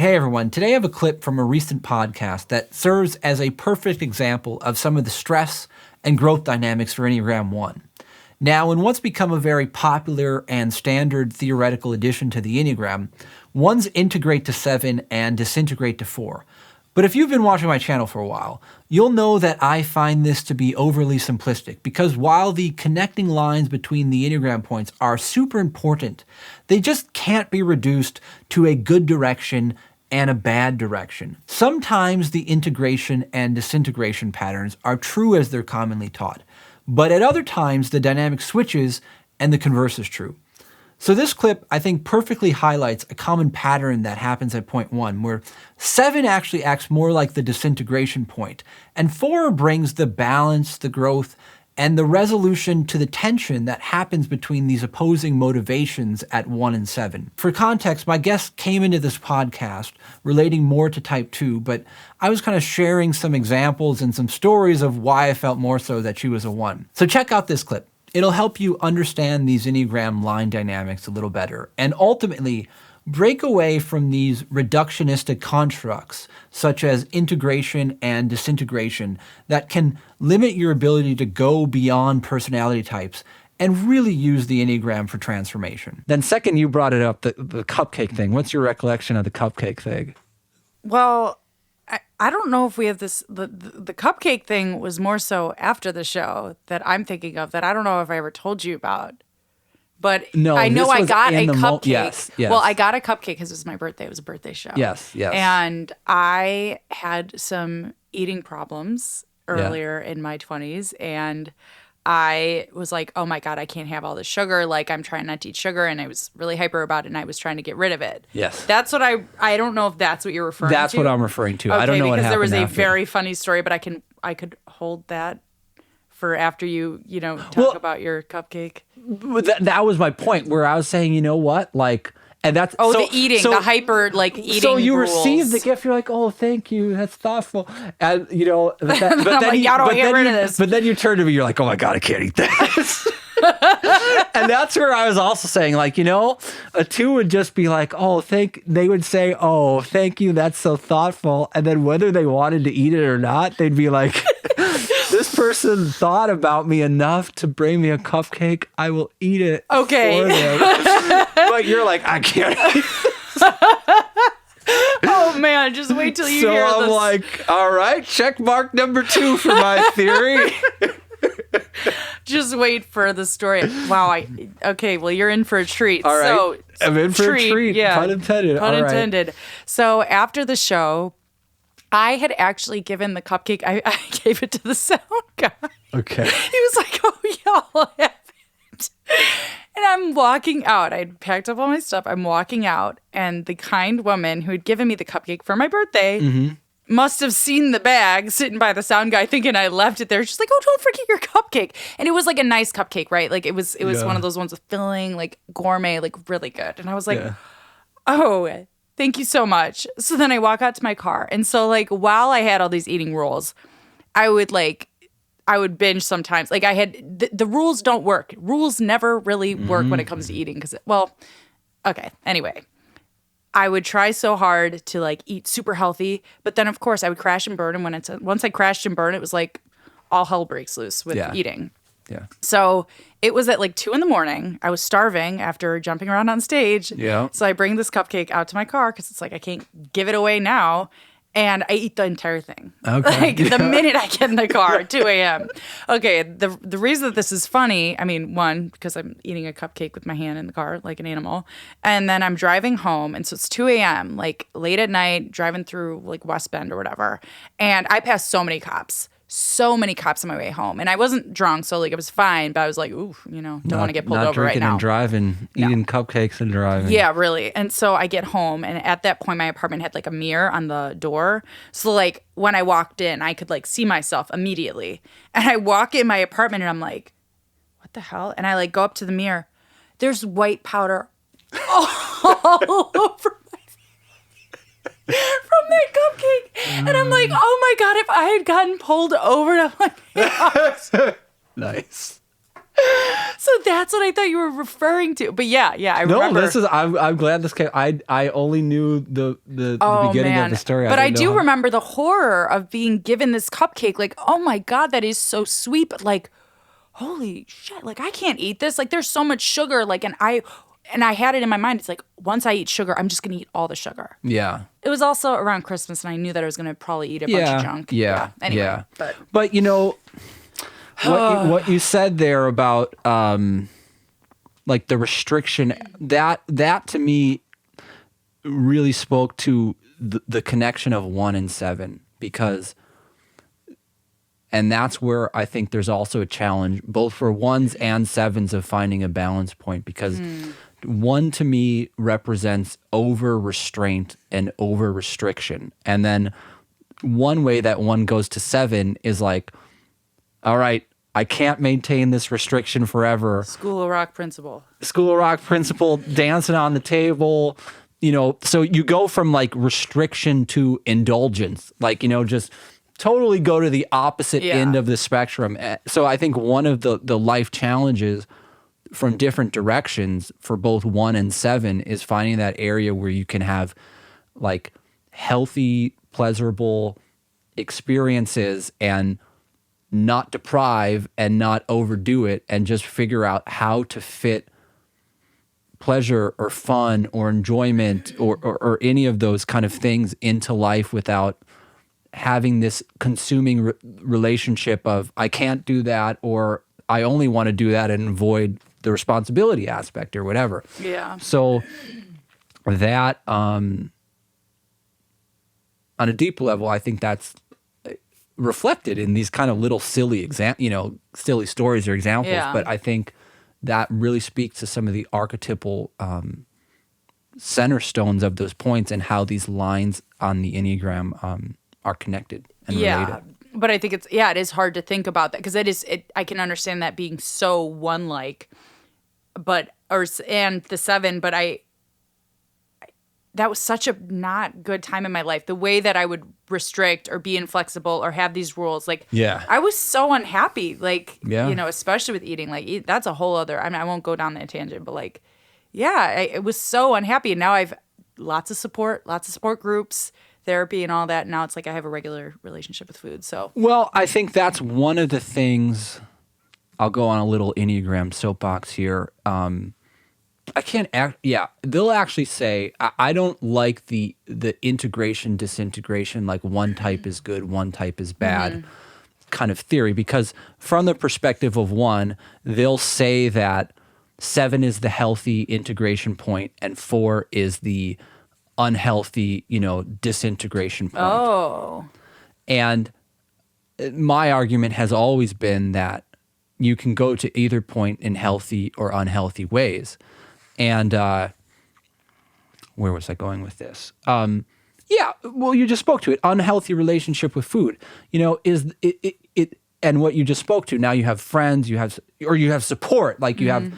Hey everyone, today I have a clip from a recent podcast that serves as a perfect example of some of the stress and growth dynamics for Enneagram 1. Now, in what's become a very popular and standard theoretical addition to the Enneagram, 1s integrate to 7 and disintegrate to 4. But if you've been watching my channel for a while, you'll know that I find this to be overly simplistic because while the connecting lines between the Enneagram points are super important, they just can't be reduced to a good direction and a bad direction. Sometimes the integration and disintegration patterns are true as they're commonly taught, but at other times the dynamic switches and the converse is true. So this clip, I think, perfectly highlights a common pattern that happens at point 1, where 7 actually acts more like the disintegration point, and 4 brings the balance, the growth, and the resolution to the tension that happens between these opposing motivations at 1 and 7. For context, my guest came into this podcast relating more to type 2, but I was kind of sharing some examples and some stories of why I felt more so that she was a 1. So check out this clip. It'll help you understand these Enneagram line dynamics a little better, and ultimately break away from these reductionistic constructs, such as integration and disintegration, that can limit your ability to go beyond personality types and really use the Enneagram for transformation. Then second, you brought it up, the cupcake thing. What's your recollection of the cupcake thing? Well, I don't know if we have this, the cupcake thing was more so after the show that I'm thinking of that I don't know if I ever told you about. But no, I know I got a cupcake. Yes. Well, I got a cupcake because it was my birthday. It was a birthday show. Yes. And I had some eating problems earlier in my 20s. And I was like, oh my God, I can't have all this sugar. Like, I'm trying not to eat sugar. And I was really hyper about it. And I was trying to get rid of it. Yes. That's what I don't know if that's what you're referring to. That's what I'm referring to. Okay, I don't know what happened because there was after. a very funny story, but I could hold that for after you talk about your cupcake. That was my point, where I was saying, you know what, like, and that's the eating, the hyper eating. So you rules. receive the gift, you're like, oh, thank you, that's thoughtful, and but then you turn to me, you're like, oh my God, I can't eat this. And that's where I was also saying, like, a 2 would just be like, they would say, oh, thank you, that's so thoughtful, and then whether they wanted to eat it or not, they'd be like, this person thought about me enough to bring me a cupcake. I will eat it for them. But you're like, I can't eat this. Oh, man, just wait till you hear this. So I'm like, all right, check mark number 2 for my theory. Just wait for the story. Wow. Well, you're in for a treat. All right. So, I'm in for a treat. Yeah. Pun intended. Pun intended. So after the show, I had actually given the cupcake, I gave it to the sound guy. Okay. He was like, oh, yeah, I'll have it. And I'm walking out. I'd packed up all my stuff. I'm walking out. And the kind woman who had given me the cupcake for my birthday must have seen the bag sitting by the sound guy thinking I left it there. She's like, oh, don't forget your cupcake. And it was like a nice cupcake, right? Like it was one of those ones with filling, like gourmet, like really good. And I was like, oh, thank you so much. So then I walk out to my car. And so like while I had all these eating rules, I would binge sometimes. Like I had, the rules don't work. Rules never really work when it comes to eating. Anyway, I would try so hard to like eat super healthy. But then of course I would crash and burn. And once I crashed and burned, it was like all hell breaks loose with eating. Yeah. So it was at like 2 a.m. I was starving after jumping around on stage. Yeah. So I bring this cupcake out to my car because it's like I can't give it away now. And I eat the entire thing. Okay. Like the minute I get in the car, 2 a.m. Okay, the reason that this is funny, I mean, one, because I'm eating a cupcake with my hand in the car like an animal. And then I'm driving home. And so it's 2 a.m., like late at night, driving through like West Bend or whatever. And I passed so many cops on my way home. And I wasn't drunk, so like it was fine. But I was like, ooh, don't want to get pulled over right now. Not drinking and driving, eating cupcakes and driving. Yeah, really. And so I get home, and at that point, my apartment had like a mirror on the door. So like when I walked in, I could like see myself immediately. And I walk in my apartment, and I'm like, what the hell? And I like go up to the mirror. There's white powder all over from that cupcake. And I'm like, oh my God, if I had gotten pulled over to my house. Nice. So that's what I thought you were referring to. But yeah, I remember. No, this is. I'm glad this came. I only knew the beginning of the story. But I do remember the horror of being given this cupcake. Like, oh my God, that is so sweet. But like, holy shit, like I can't eat this. Like there's so much sugar. Like, and I had it in my mind. It's like, once I eat sugar, I'm just going to eat all the sugar. Yeah. It was also around Christmas, and I knew that I was going to probably eat a bunch of junk. Anyway, But you know, what you said there about like the restriction, that to me really spoke to the connection of 1 and 7, because, and that's where I think there's also a challenge both for 1s and 7s of finding a balance point, because 1 to me represents over restraint and over restriction. And then one way that 1 goes to 7 is like, all right, I can't maintain this restriction forever. School of Rock principle, dancing on the table, you know, so you go from like restriction to indulgence, like, you know, just totally go to the opposite end of the spectrum. So I think one of the life challenges from different directions for both 1 and 7 is finding that area where you can have like healthy, pleasurable experiences and not deprive and not overdo it, and just figure out how to fit pleasure or fun or enjoyment or any of those kind of things into life without having this consuming relationship of I can't do that, or I only want to do that and avoid the responsibility aspect or whatever. Yeah. So that on a deep level, I think that's reflected in these kind of little silly silly stories or examples. Yeah. But I think that really speaks to some of the archetypal center stones of those points and how these lines on the Enneagram are connected and related. But I think it is hard to think about that, because I can understand that being so 1-like, and the 7, but that was such a not good time in my life. The way that I would restrict or be inflexible or have these rules, like, I was so unhappy, like, you know, especially with eating, like, that's a whole other, I mean, I won't go down that tangent, but like, I was so unhappy. And now I've lots of support groups, therapy and all that. Now it's like I have a regular relationship with food. So, well, I think that's one of the things. I'll go on a little Enneagram soapbox here. I can't act. Yeah, they'll actually say I don't like the integration disintegration, like one type is good, one type is bad, kind of theory, because from the perspective of 1, they'll say that 7 is the healthy integration point and 4 is the unhealthy, you know, disintegration point. Oh, and my argument has always been that you can go to either point in healthy or unhealthy ways. And where was I going with this? Well, you just spoke to it. Unhealthy relationship with food. You know, is it and what you just spoke to. Now you have friends, you have support. Like you have,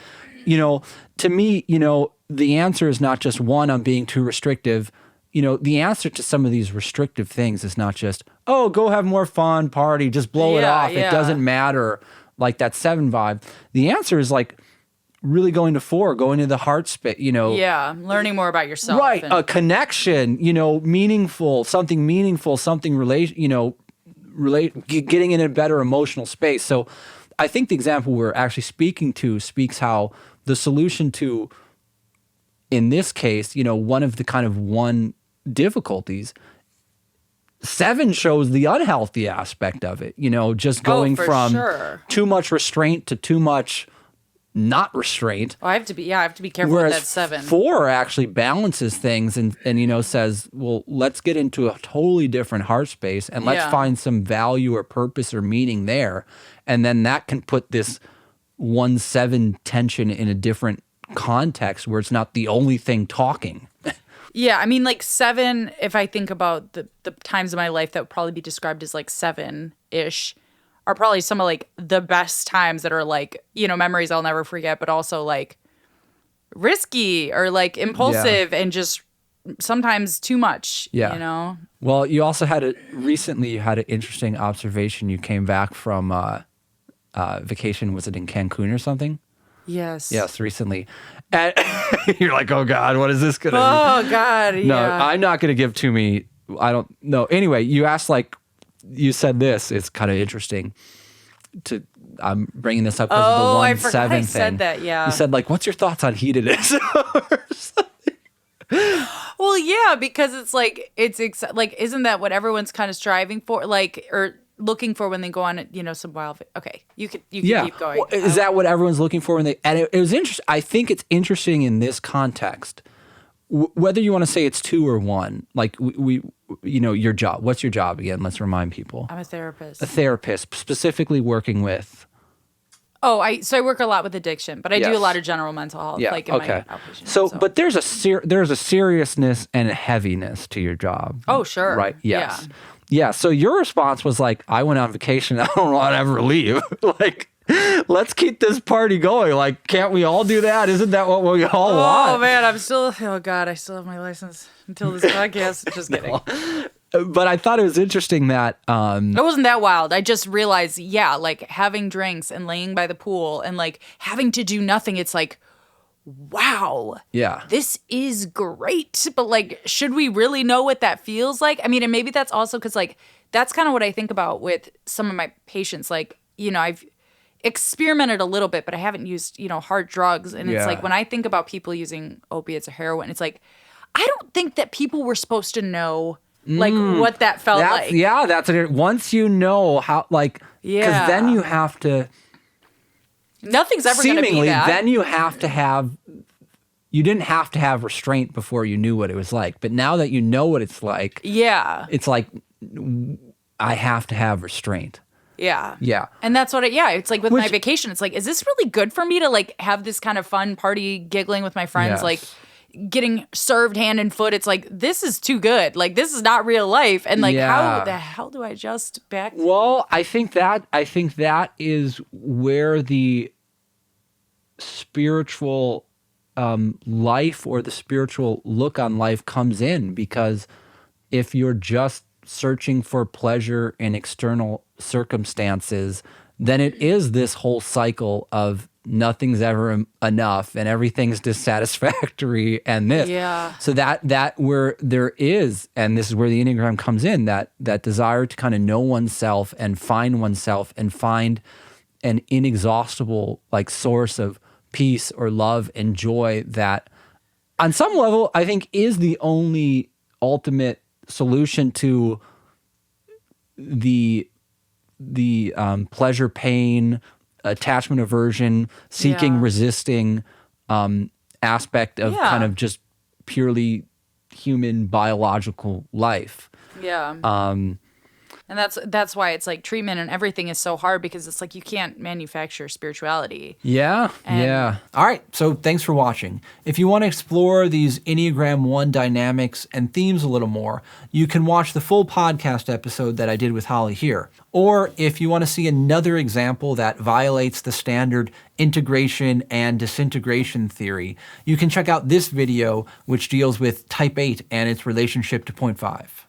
you know, to me, you know, the answer is not just 1, I'm being too restrictive. You know, the answer to some of these restrictive things is not just, oh, go have more fun, party, just blow it off. It doesn't matter, like that 7 vibe. The answer is like really going to 4, going to the heart space, you know. Yeah, learning more about yourself. Right, a connection, you know, something you know, getting in a better emotional space. So I think the example we're actually speaking to speaks how the solution to, in this case, you know, one of the kind of 1 difficulties, 7 shows the unhealthy aspect of it, you know, just going from too much restraint to too much not restraint. Oh, I have to be careful with that 7. 4 actually balances things and you know, says, well, let's get into a totally different heart space and let's find some value or purpose or meaning there. And then that can put this 1-7 tension in a different context where it's not the only thing talking. Yeah, I mean, like 7, if I think about the times of my life that would probably be described as like 7-ish, are probably some of like the best times that are like, you know, memories I'll never forget, but also like risky or like impulsive and just sometimes too much, you know? Well, you also had an interesting observation. You came back from vacation, was it in Cancun or something? Yes. Yes, recently. And you're like, oh God, what is this going to be? Oh God. Yeah. No, I'm not going to give too many. I don't know. Anyway, you asked, like, you said this. It's kind of interesting. I'm bringing this up because of the 1-7 I forgot I thing. said that. Yeah. You said, like, what's your thoughts on heatedness? Well, yeah, because it's like like, isn't that what everyone's kind of striving for, like, or looking for when they go on, some wild? Okay, you could keep going. Well, is that what everyone's looking for when they? And it was interesting. I think it's interesting in this context, whether you want to say it's 2 or 1. Like we your job. What's your job again? Let's remind people. I'm a therapist. A therapist, specifically working with. Oh, I work a lot with addiction, but I do a lot of general mental health, like in my outpatient. So, but there's a seriousness and a heaviness to your job. Oh, sure. Right. Yes. Yeah. So your response was like, I went on vacation. I don't want to ever leave. Like, let's keep this party going. Like, can't we all do that? Isn't that what we all want? Oh man, I still have my license until this podcast. Just kidding. But I thought it was interesting that it wasn't that wild. I just realized, like having drinks and laying by the pool and like having to do nothing. It's like, wow, this is great. But like, should we really know what that feels like? I mean, and maybe that's also because like that's kind of what I think about with some of my patients. Like, I've experimented a little bit, but I haven't used hard drugs. And it's like when I think about people using opiates or heroin, it's like I don't think that people were supposed to know. Like what that felt like. Yeah, that's it. Once you know how, like, because then you have to. Nothing's ever going to be that. Then you have to have. You didn't have to have restraint before you knew what it was like, but now that you know what it's like, it's like I have to have restraint. Yeah. And that's what it's like with my vacation. It's like, is this really good for me to like have this kind of fun party giggling with my friends? Like. Getting served hand and foot, it's like, this is too good. Like, this is not real life. And like, how the hell do I adjust back? Well, I think that is where the spiritual life or the spiritual look on life comes in, because if you're just searching for pleasure in external circumstances, then it is this whole cycle of nothing's ever enough and everything's dissatisfactory and this. So that where there is, and this is where the Enneagram comes in, that desire to kind of know oneself and find an inexhaustible like source of peace or love and joy that on some level I think is the only ultimate solution to the pleasure, pain, attachment, aversion, seeking, resisting aspect of kind of just purely human biological life. And that's why it's like treatment and everything is so hard, because it's like you can't manufacture spirituality. All right, so thanks for watching. If you want to explore these Enneagram 1 dynamics and themes a little more, you can watch the full podcast episode that I did with Holly here. Or if you want to see another example that violates the standard integration and disintegration theory, you can check out this video, which deals with type 8 and its relationship to point 5.